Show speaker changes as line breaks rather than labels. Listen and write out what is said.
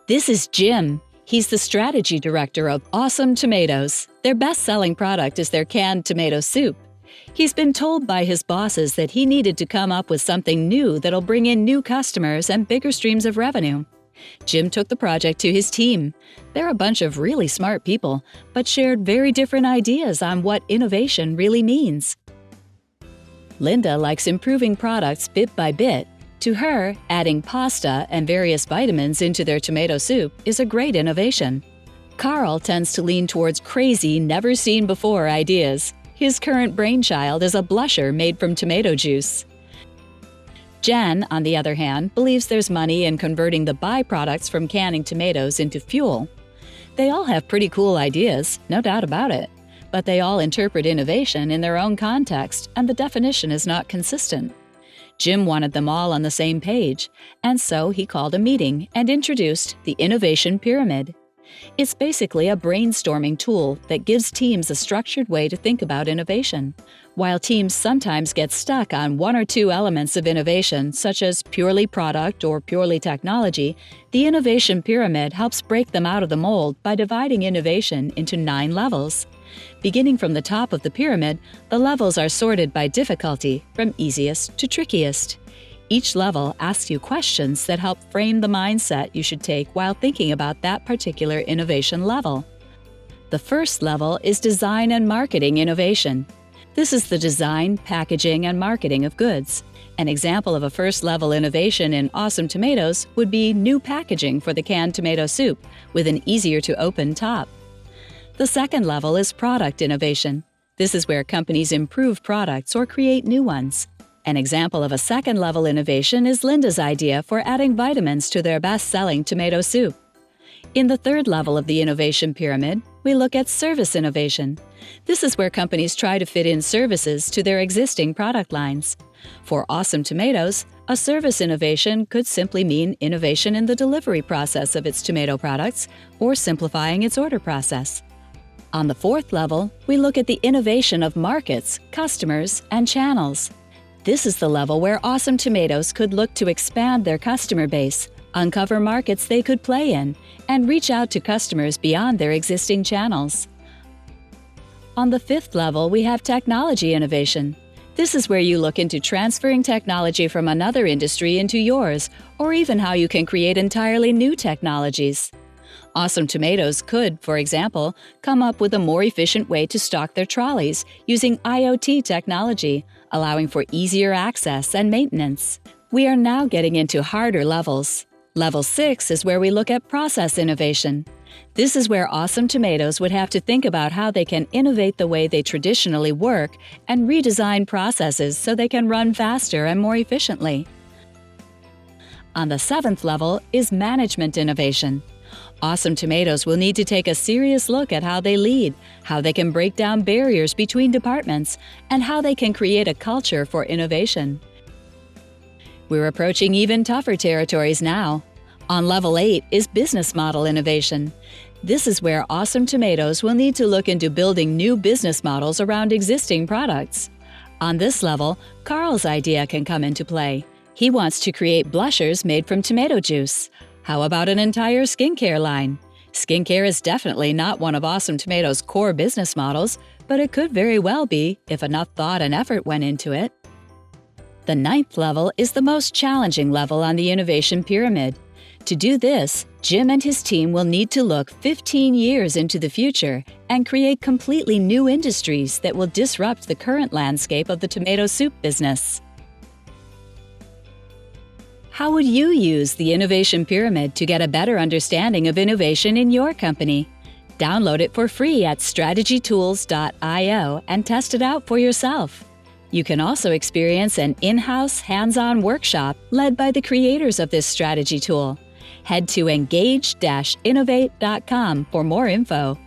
This is Jim. He's the strategy director of Awesome Tomatoes. Their best-selling product is their canned tomato soup. He's been told by his bosses that he needed to come up with something new that'll bring in new customers and bigger streams of revenue. Jim took the project to his team. They're a bunch of really smart people, but shared very different ideas on what innovation really means. Linda likes improving products bit by bit. To her, adding pasta and various vitamins into their tomato soup is a great innovation. Carl tends to lean towards crazy, never-seen-before ideas. His current brainchild is a blusher made from tomato juice. Jen, on the other hand, believes there's money in converting the byproducts from canning tomatoes into fuel. They all have pretty cool ideas, no doubt about it, but they all interpret innovation in their own context, and the definition is not consistent. Jim wanted them all on the same page, and so he called a meeting and introduced the Innovation Pyramid. It's basically a brainstorming tool that gives teams a structured way to think about innovation. While teams sometimes get stuck on one or two elements of innovation, such as purely product or purely technology, the Innovation Pyramid helps break them out of the mold by dividing innovation into 9 levels. Beginning from the top of the pyramid, the levels are sorted by difficulty, from easiest to trickiest. Each level asks you questions that help frame the mindset you should take while thinking about that particular innovation level. The first level is design and marketing innovation. This is the design, packaging, and marketing of goods. An example of a first-level innovation in Awesome Tomatoes would be new packaging for the canned tomato soup with an easier-to-open top. The second level is product innovation. This is where companies improve products or create new ones. An example of a second-level innovation is Linda's idea for adding vitamins to their best-selling tomato soup. In the third level of the innovation pyramid, we look at service innovation. This is where companies try to fit in services to their existing product lines. For Awesome Tomatoes, a service innovation could simply mean innovation in the delivery process of its tomato products or simplifying its order process. On the fourth level, we look at the innovation of markets, customers, and channels. This is the level where Awesome Tomatoes could look to expand their customer base, uncover markets they could play in, and reach out to customers beyond their existing channels. On the fifth level, we have technology innovation. This is where you look into transferring technology from another industry into yours, or even how you can create entirely new technologies. Awesome Tomatoes could, for example, come up with a more efficient way to stock their trolleys using IoT technology, allowing for easier access and maintenance. We are now getting into harder levels. Level 6 is where we look at process innovation. This is where Awesome Tomatoes would have to think about how they can innovate the way they traditionally work and redesign processes so they can run faster and more efficiently. On the 7th level is management innovation. Awesome Tomatoes will need to take a serious look at how they lead, how they can break down barriers between departments, and how they can create a culture for innovation. We're approaching even tougher territories now. On level 8 is business model innovation. This is where Awesome Tomatoes will need to look into building new business models around existing products. On this level, Carl's idea can come into play. He wants to create blushers made from tomato juice. How about an entire skincare line? Skincare is definitely not one of Awesome Tomatoes' core business models, but it could very well be if enough thought and effort went into it. The 9th level is the most challenging level on the innovation pyramid. To do this, Jim and his team will need to look 15 years into the future and create completely new industries that will disrupt the current landscape of the tomato soup business. How would you use the Innovation Pyramid to get a better understanding of innovation in your company? Download it for free at strategytools.io and test it out for yourself. You can also experience an in-house, hands-on workshop led by the creators of this strategy tool. Head to engage-innovate.com for more info.